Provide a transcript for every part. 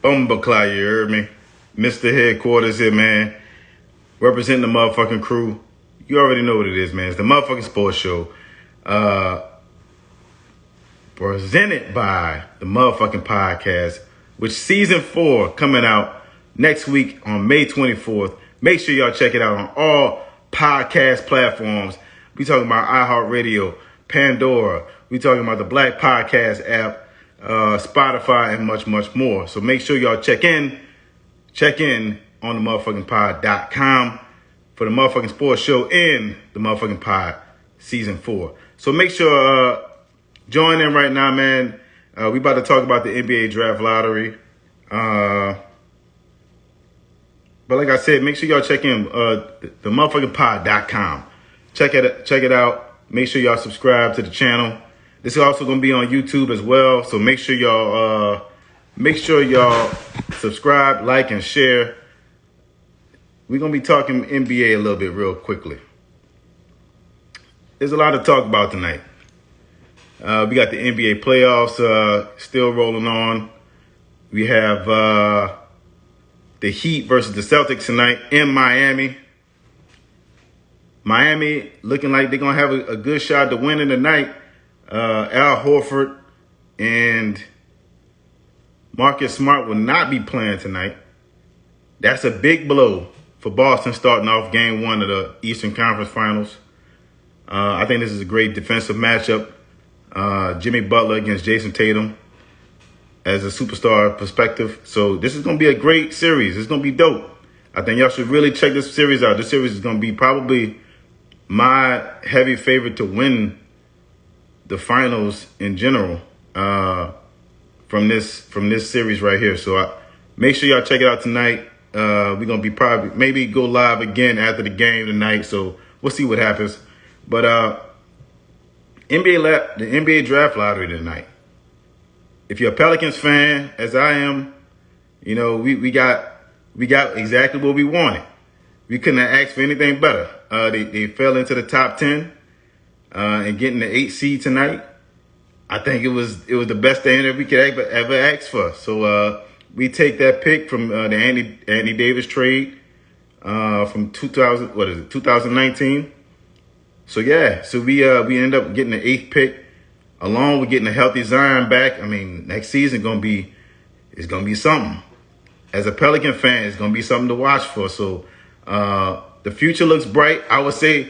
Bumblecly, you heard me? Mr. Headquarters here, man. Representing the motherfucking crew. You already know what it is, man. It's the motherfucking sports show. Presented by the motherfucking podcast, which season 4 coming out next week on May 24th. Make sure y'all check it out on all podcast platforms. We talking about iHeartRadio, Pandora. We talking about the Black Podcast app, Spotify, and much, much more. So make sure y'all check in on the themfnpod.com for the motherfucking sports show in the motherfucking pod season 4. So make sure join in right now, man. We about to talk about the NBA draft lottery. But like I said, make sure y'all check in the themfnpod.com. Check it out. Make sure y'all subscribe to the channel. This is also going to be on YouTube as well. So make sure y'all subscribe, like, and share. We're going to be talking NBA a little bit real quickly. There's a lot to talk about tonight. We got the NBA playoffs still rolling on. We have the Heat versus the Celtics tonight in Miami. Miami looking like they're going to have a good shot to win in tonight. Al Horford and Marcus Smart will not be playing tonight. That's a big blow for Boston starting off game 1 of the Eastern Conference Finals. I think this is a great defensive matchup. Jimmy Butler against Jason Tatum as a superstar perspective. So this is going to be a great series. It's going to be dope. I think y'all should really check this series out. This series is going to be probably my heavy favorite to win the finals in general from this series right here. So make sure y'all check it out tonight. We're going to be maybe go live again after the game tonight. So we'll see what happens. But the NBA draft lottery tonight. If you're a Pelicans fan, as I am, you know, we got exactly what we wanted. We couldn't have asked for anything better. They fell into the top 10 and getting the 8th seed tonight. I think it was the best thing that we could ever ask for. So we take that pick from the Andy Davis trade from 2019. So yeah, so we end up getting the 8th pick, along with getting a healthy Zion back. I mean, next season gonna be something. As a Pelican fan, it's gonna be something to watch for. So the future looks bright. I would say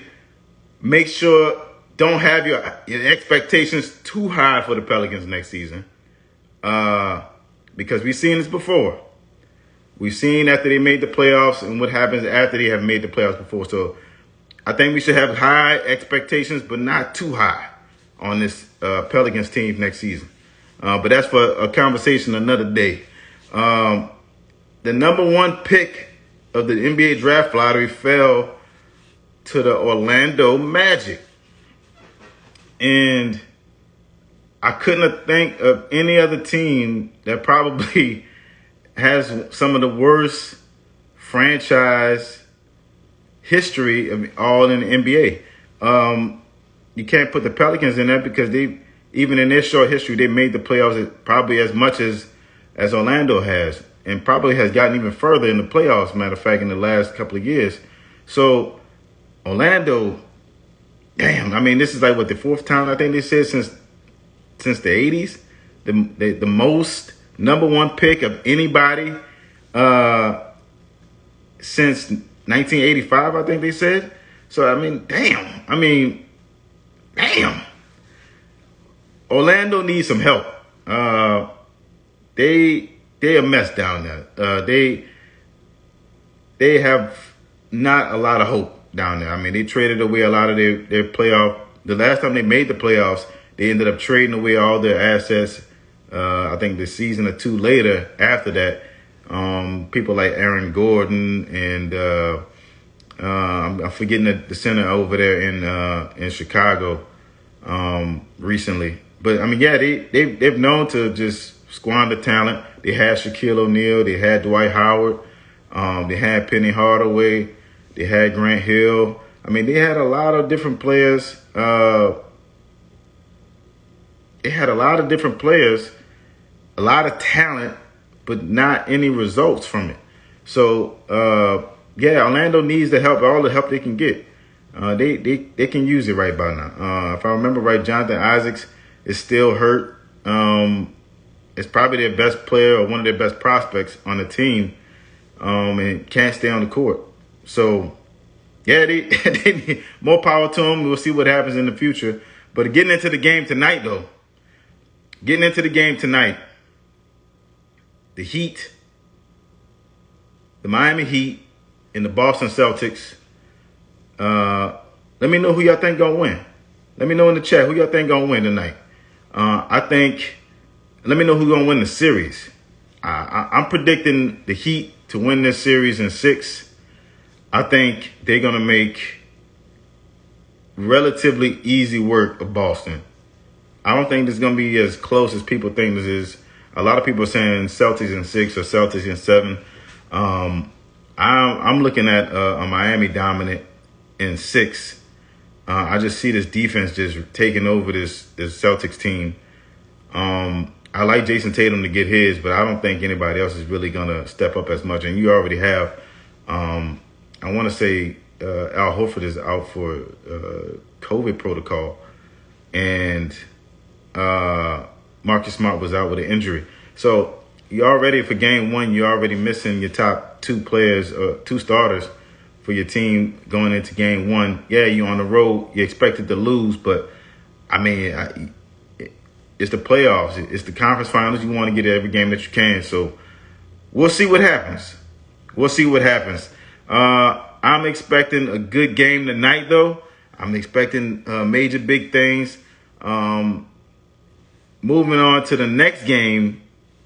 make sure don't have your expectations too high for the Pelicans next season, because we've seen this before. We've seen after they made the playoffs and what happens after they have made the playoffs before. So I think we should have high expectations, but not too high on this Pelicans team next season. But that's for a conversation another day. The number 1 pick of the NBA draft lottery fell to the Orlando Magic. And I couldn't think of any other team that probably has some of the worst franchise history of all in the NBA. You can't put the Pelicans in there because even in their short history, they made the playoffs probably as much as Orlando has, and probably has gotten even further in the playoffs, matter of fact, in the last couple of years. So Orlando, damn, I mean, this is like what, the 4th time I think they said since the 80s, the most number 1 pick of anybody since 1985, I think they said. So I mean, damn. Orlando needs some help. They a mess down there. They have not a lot of hope down there. I mean, they traded away a lot of their playoff. The last time they made the playoffs, they ended up trading away all their assets. I think the season or 2 later after that, people like Aaron Gordon and I'm forgetting the center over there in Chicago recently. But I mean, yeah, they've known to just squander talent. They had Shaquille O'Neal, they had Dwight Howard, they had Penny Hardaway, they had Grant Hill. I mean, they had a lot of different players. They had a lot of different players, a lot of talent but not any results from it. So yeah, Orlando needs the help, all the help they can get. They can use it right by now. If I remember right, Jonathan Isaacs is still hurt. It's probably their best player or one of their best prospects on the team, and can't stay on the court. So yeah, they need more power to them. We'll see what happens in the future. But getting into the game tonight, though, the Heat, the Miami Heat, and the Boston Celtics. Let me know who y'all think gonna win. Let me know in the chat who y'all think gonna win tonight. Let me know who's gonna win the series. I'm predicting the Heat to win this series in 6. I think they're gonna make relatively easy work of Boston. I don't think this is gonna be as close as people think this is. A lot of people are saying Celtics in 6 or Celtics in 7. I'm looking at a Miami dominant in 6. I just see this defense just taking over this Celtics team. I like Jason Tatum to get his, but I don't think anybody else is really gonna step up as much. And you already have. I want to say Al Horford is out for COVID protocol, and Marcus Smart was out with an injury. So you're already, for game 1, you're already missing your top 2 players, 2 starters for your team going into game 1. Yeah, you're on the road. You're expected to lose, but I mean, it's the playoffs. It's the conference finals. You want to get every game that you can. So we'll see what happens. I'm expecting a good game tonight, though. I'm expecting major big things. Moving on to the next game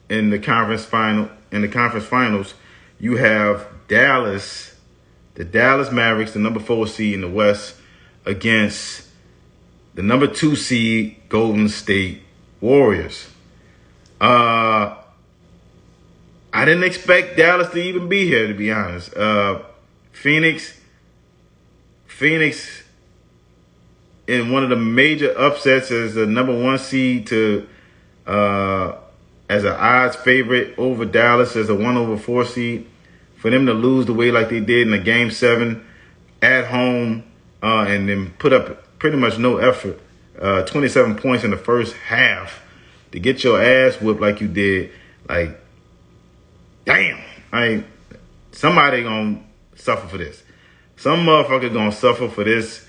in the conference finals, you have Dallas, the Dallas Mavericks, the number 4 seed in the West, against the number 2 seed Golden State Warriors. I didn't expect Dallas to even be here, to be honest. Phoenix in one of the major upsets as the number 1 seed to as an odds favorite over Dallas as a 1/4 seed. For them to lose the way like they did in the game 7 at home and then put up pretty much no effort, 27 points in the first half, to get your ass whipped like you did, like, damn, somebody gonna suffer for this. Some motherfucker gonna suffer for this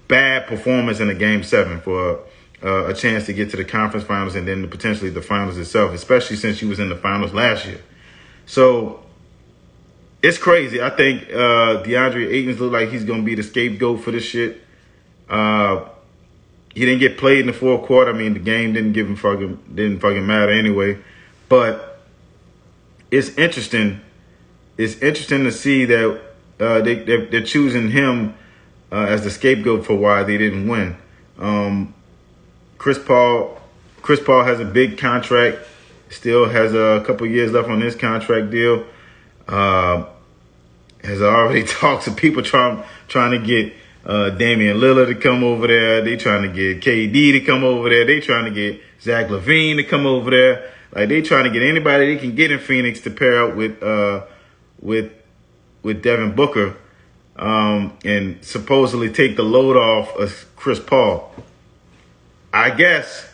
bad performance in the game 7 for a chance to get to the conference finals and then potentially the finals itself, especially since you was in the finals last year. So it's crazy. I think DeAndre Ayton's look like he's gonna be the scapegoat for this shit. He didn't get played in the 4th quarter. I mean, the game didn't fucking matter anyway. But it's interesting. It's interesting to see that they're choosing him as the scapegoat for why they didn't win. Chris Paul has a big contract. Still has a couple years left on this contract deal. Has already talked to people trying to get Damian Lillard to come over there. They trying to get KD to come over there. They trying to get Zach LaVine to come over there. Like, they trying to get anybody they can get in Phoenix to pair up with Devin Booker, and supposedly take the load off of Chris Paul. I guess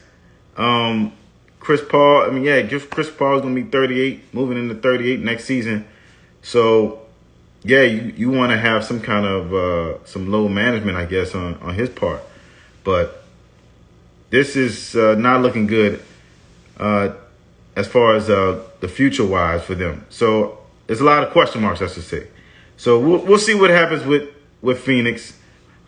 Chris Paul. Chris Paul is gonna be 38, moving into 38 next season. So yeah, you want to have some kind of some load management, I guess, on his part. But this is not looking good as far as the future wise for them. So there's a lot of question marks, I should say. So we'll see what happens with Phoenix.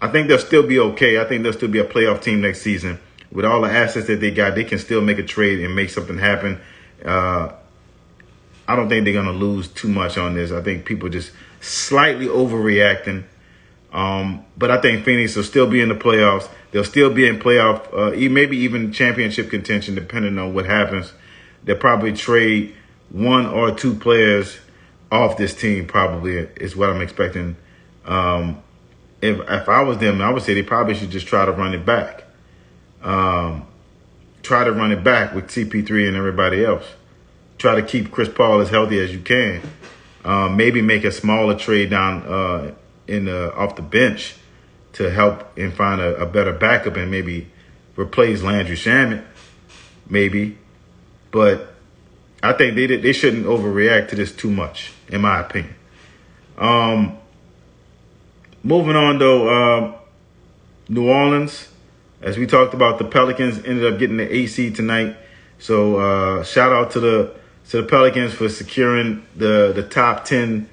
I think they'll still be okay. I think they'll still be a playoff team next season. With all the assets that they got, they can still make a trade and make something happen. I don't think they're going to lose too much on this. I think people just slightly overreacting. But I think Phoenix will still be in the playoffs. They'll still be in playoff, maybe even championship contention, depending on what happens. They'll probably trade 1 or 2 players off this team, probably, is what I'm expecting. If I was them, I would say they probably should just try to run it back. Try to run it back with CP3 and everybody else. try to keep Chris Paul as healthy as you can. Maybe make a smaller trade down off the bench to help and find a better backup and maybe replace Landry Shamet, maybe. But I think they shouldn't overreact to this too much, in my opinion. Moving on, though, New Orleans, as we talked about, the Pelicans ended up getting the AC tonight. So shout out to the Pelicans for securing the top 10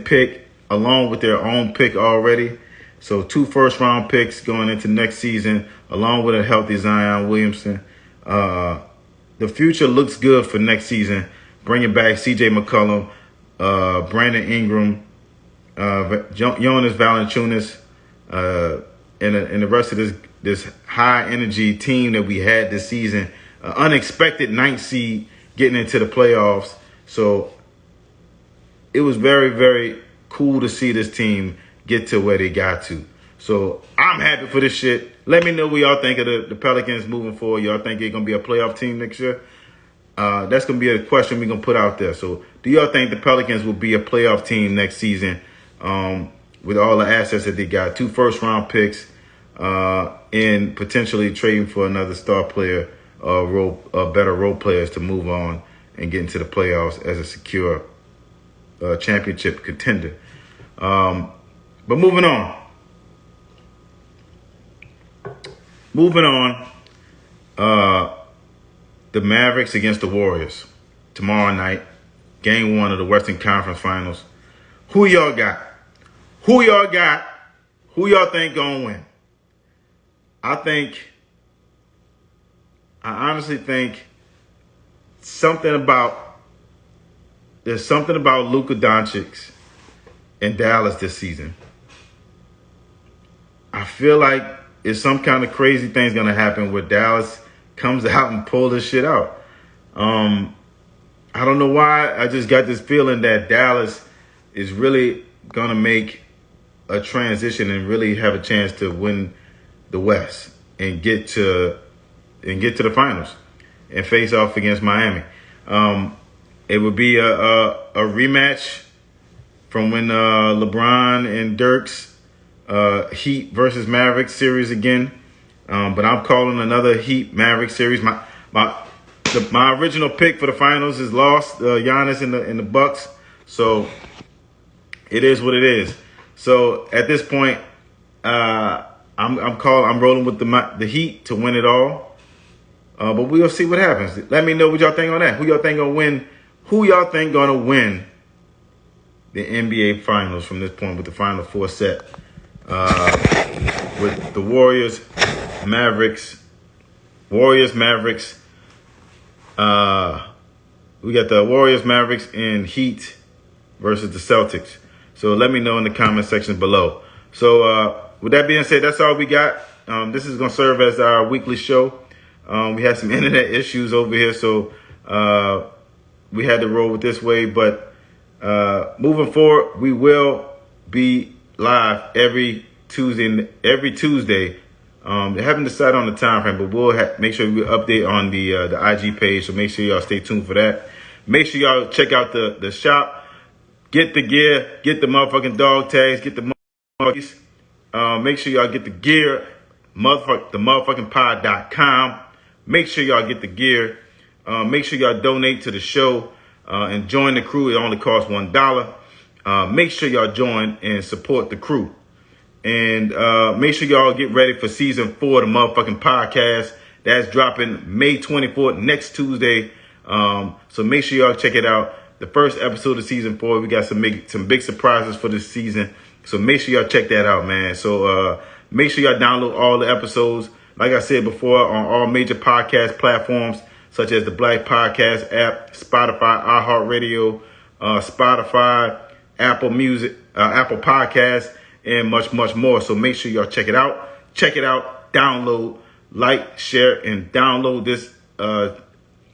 pick along with their own pick already. So 2 first-round picks going into next season, along with a healthy Zion Williamson. The future looks good for next season. Bringing back C.J. McCollum, Brandon Ingram, Jonas Valanciunas, and the rest of this high-energy team that we had this season. Unexpected 9th seed getting into the playoffs. So it was very, very cool to see this team get to where they got to. So I'm happy for this shit. Let me know what y'all think of the Pelicans moving forward. Y'all think they're going to be a playoff team next year? That's going to be a question we're going to put out there. So do y'all think the Pelicans will be a playoff team next season with all the assets that they got? 2 first-round picks and potentially trading for another star player, better role players to move on and get into the playoffs as a secure championship contender. But moving on. The Mavericks against the Warriors tomorrow night. Game 1 of the Western Conference Finals. Who y'all got? Who y'all think gonna win? I honestly think there's something about Luka Doncic in Dallas this season. I feel like it's some kind of crazy thing's gonna happen where Dallas comes out and pull this shit out. I don't know why. I just got this feeling that Dallas is really gonna make a transition and really have a chance to win the West and get to the finals and face off against Miami. It would be a rematch from when LeBron and Dirk's Heat versus Mavericks series again. But I'm calling another Heat Mavericks series. My original pick for the finals is lost. Giannis in the Bucks. So it is what it is. So at this point, I'm rolling with the Heat to win it all. But we'll see what happens. Let me know what y'all think on that. Who y'all think gonna win? Who y'all think gonna win the NBA Finals from this point with the Final Four set? With the Warriors, Mavericks. We got the Warriors, Mavericks, and Heat versus the Celtics. So let me know in the comment section below. So with that being said, that's all we got. This is going to serve as our weekly show. We had some internet issues over here, so we had to roll with this way. But moving forward, we will be live every Tuesday. I haven't decided on the time frame, but we'll make sure we update on the IG page. So make sure y'all stay tuned for that. Make sure y'all check out the shop. Get the gear. Get the motherfucking dog tags. Get the motherfuckers. Make sure y'all get the gear. themfnpod.com. Make sure y'all get the gear. Make sure y'all donate to the show and join the crew. It only costs $1. Make sure y'all join and support the crew. And make sure y'all get ready for season 4 of the motherfucking podcast. That's dropping May 24th, next Tuesday. So make sure y'all check it out. The first episode of season 4. We got some big surprises for this season. So make sure y'all check that out, man. So make sure y'all download all the episodes. Like I said before, on all major podcast platforms, such as the Black Podcast app, Spotify, iHeartRadio, Spotify, Apple Music, Apple Podcasts, and much, much more. So make sure y'all check it out. Check it out. Download, like, share, and download this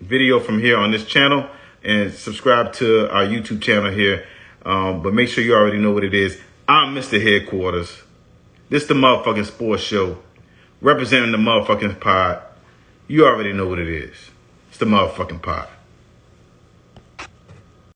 video from here on this channel. And subscribe to our YouTube channel here. But make sure you already know what it is. I'm Mr. Headquarters. This the motherfucking sports show. Representing the motherfucking pod. You already know what it is. It's the motherfucking pod.